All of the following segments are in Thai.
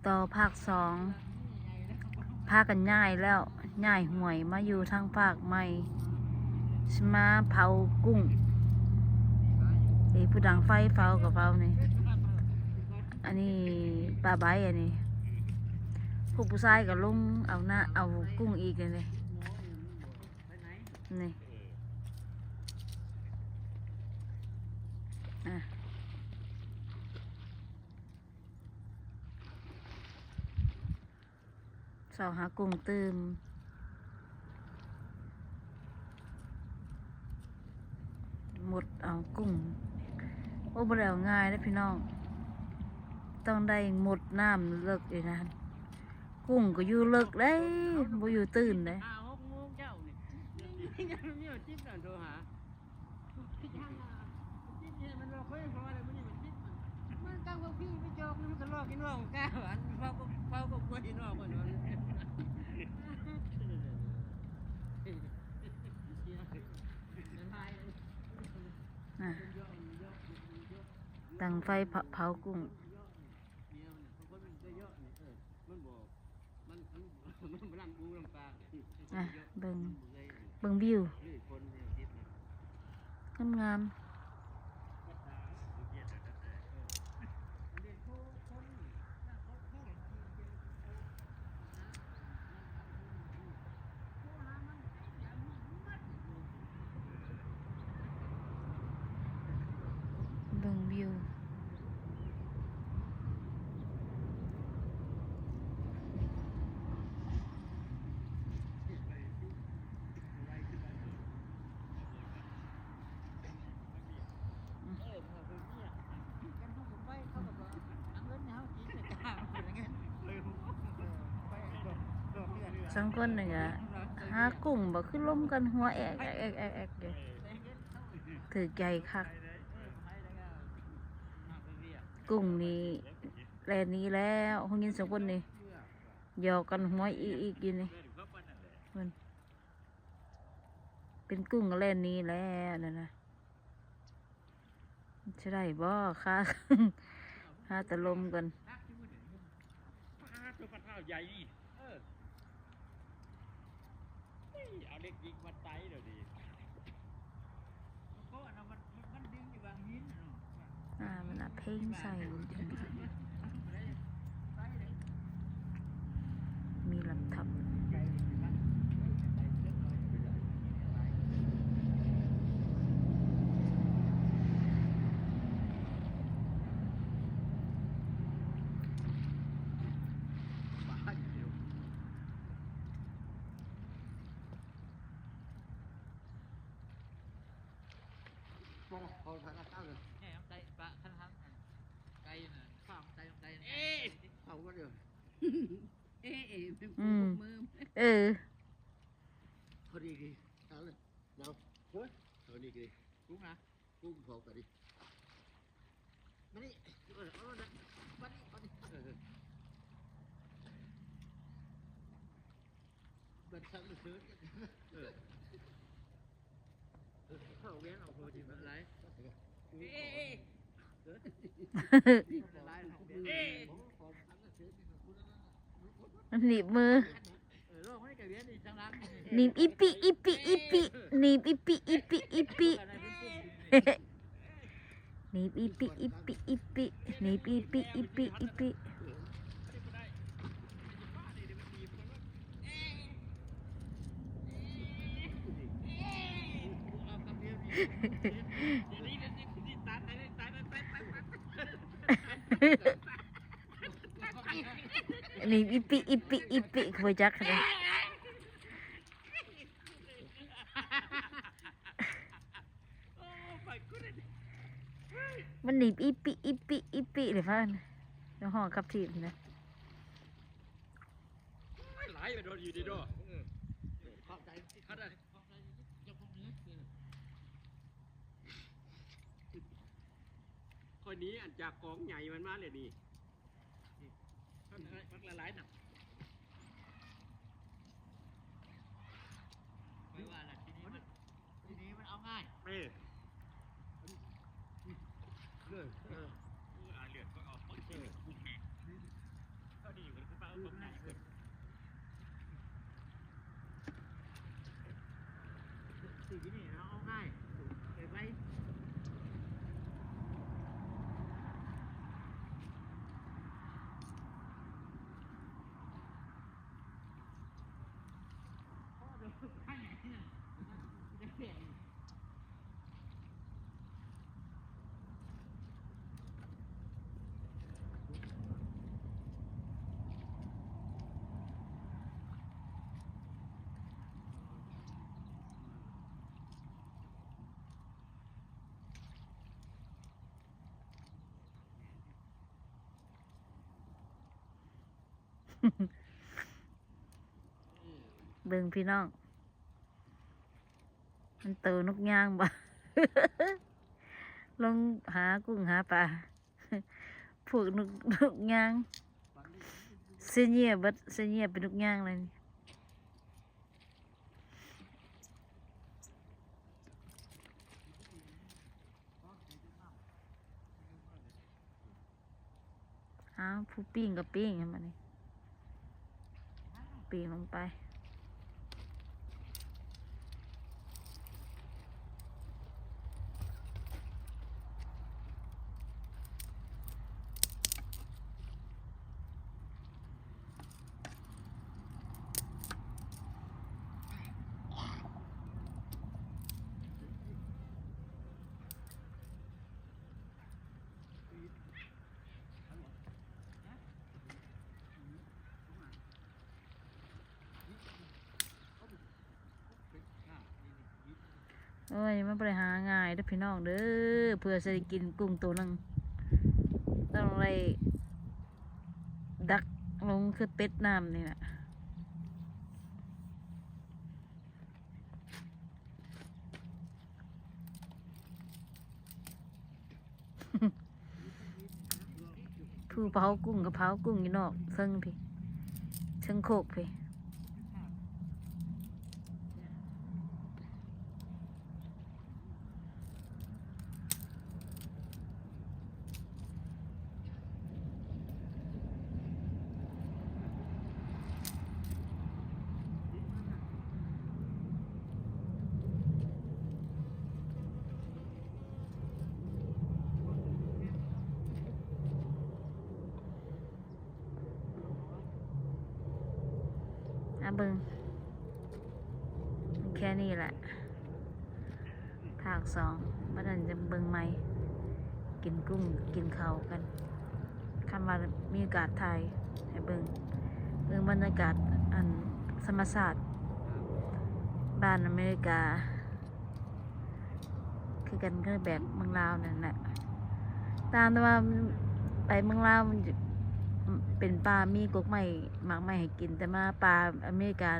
ต่อภาคสองพากันย้ายแล้วย้ายห่วยมาอยู่ทางภาคใหม่สิมาเผากุ้งไอ้ผู้ดังไฟเฝ้ากับเฝ้านี่อันนี้ปลาใบอันนี้พวกผู้ชายก็ลงเอาหน้าเอากุ้งอีกเลยนี่อ่ะสาวหากุ้งตื่มหมดเอากุ้งโอ้บ่ได้เอาง่ายนะพี่น้องต้องได้หมดน้ำเลิกเลยนะกุ้งก็อยู่เลิกได้บ่อยู่ตื่นเลย6 โมงเจ้านี่นี่จิ๊บโทรหาจิ๊บเนี่ยมันรอค่อยเพราะอะไรมันนี่มันจิ๊บมันตั้งพวกพี่ไม่จอกมันก็ลอกกินว่าของก้าวอันเฝ้าก็กลัวกินว่าคนนั้นตั้งไฟเผากุ้งอ่ะเบิ่งวิวงามเบิ่งวิวสองคนหนึ่งอะหากุ้งบ่ขึ้นล้มกันหัวแอกเลยถือใจคักกุ้งนี่แลนี้แล้วห้องยินสองคนนี่หยอกกันหัวอีกอยู่นี่มันเป็นกุ้งแลนี้แล้วนะใช่ได้บ่ค่ะหาตะลมกันตัวปัดเท้าใหญ่นี่เอาเล็กยิงมาไตเดี๋ยวดีเพราะว่ามันดึงอยู่บางหินมันอะเพ่งใส่มีลำทับพอทางเต้าเลยเนี่ยใจปะท่านครับไก่น่ะข้าวใจเขาก็เดือดพอดีเอาเลยเนาะเฮ้ยพอดีกุ้งนะกุ้งพอกันดิมานี่เอาละมานี่บัดสั่งซื้อเข้าแว้นเอาพอดีอะไรหนีบมือหนีบอีปีหนีบอีปีหนีบอีปีหนีบอีปีหนีบอีปีนี่อีปีขโมยจักเลยมันหนีบอีปีเลยพ่อนน้องห้องขับทีมนะหลายไปโดนอยู่ดีด้วยคนนี้อันจากกองใหญ่มันมาเลยนี่มันละลายหนักไม่ว่าอะไรทีนี้มันเอาง่ายเลือดก็ออกเลือดก็ออก เบิ่งพี่น้อง มันโตนกย่างบ่ ลงหากุ้งหาปลา พวกนกย่างเสียเงียเบัดเสียเงียเป็นนกย่างเลยนี่อ้าวผู้ปิ้งกับปิ้งเห็นไหมนี่ปิ้งลงไป โอ้ยมันบ่ไปหาง่ายเด้อพี่น้องเด้อเพื่อจะได้กินกุ้งตัวหนึงต้องไล่ดักลงคือเป็ดน้ำนี่แหละ ผู้เผากุ้งกับเผากุ้งอยู่นอกเซิงพี่เชิงโคกพี่เบิ่งแค่นี้แหละภาคสองบัดนั้นจะเบิ่งใหม่กินกุ้งกินข้าวกันคันว่ามีโอกาสถ่ายให้เบิ่งบรรยากาศอันธรรมศาสตร์บ้านอเมริกาคือกันก็แบบเมืองลาวนั่นแหละตามแต่ว่าไปเมืองลาวมันเป็นปลามีกกไม้หมักไม้ให้กินแต่มาปลาอเมริกา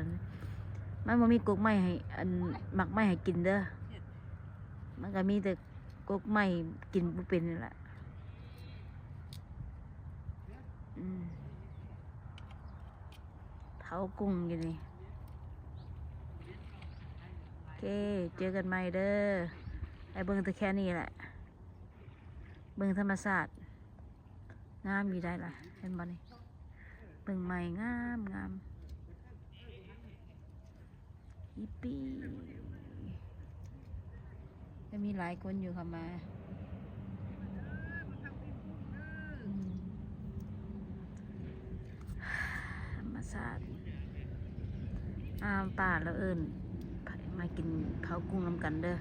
มันบ่มีกกไม้ให้อันหมักไม้ให้กินเด้อมันก็มีแต่กกไม้กินบ่เป็นนี่แหละเผากุ้งอยู่นี่โอเคเจอกันใหม่เด้อไอ้เบิ่งแต่แค่นี้แหละเบิ่งธรรมศาสตร์งามอยู่ได้ล่ะเห็นบ่นี่เบิ่งใหม่งามงามอีปีจะมีหลายคนอยู่เข้ามาธรรมศาสตร์ป่าแล้วเอิญมากินเผากุ้งนำกันเด้อ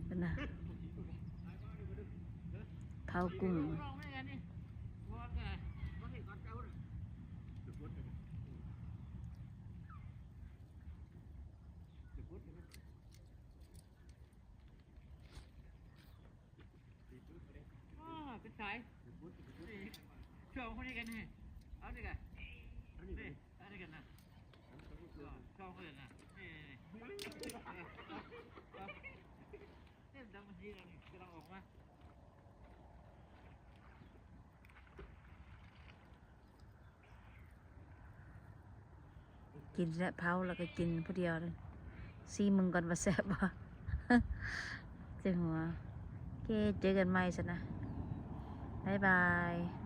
เป็นนะเผากุ้งเป็นสายช่วยคนนี้กันนี่เอาดิกันนี่เอาดิกันนะช่วยคนนี้นะนี่ดำมันดีแล้วนี่กำลังออกมากินและเผาแล้วก็กินผู้เดียวเลยซีมึงก่อนว่าแซ่บบ่ เจ็บหัวโอเคเจอกันใหม่ซะนะบ๊ายบาย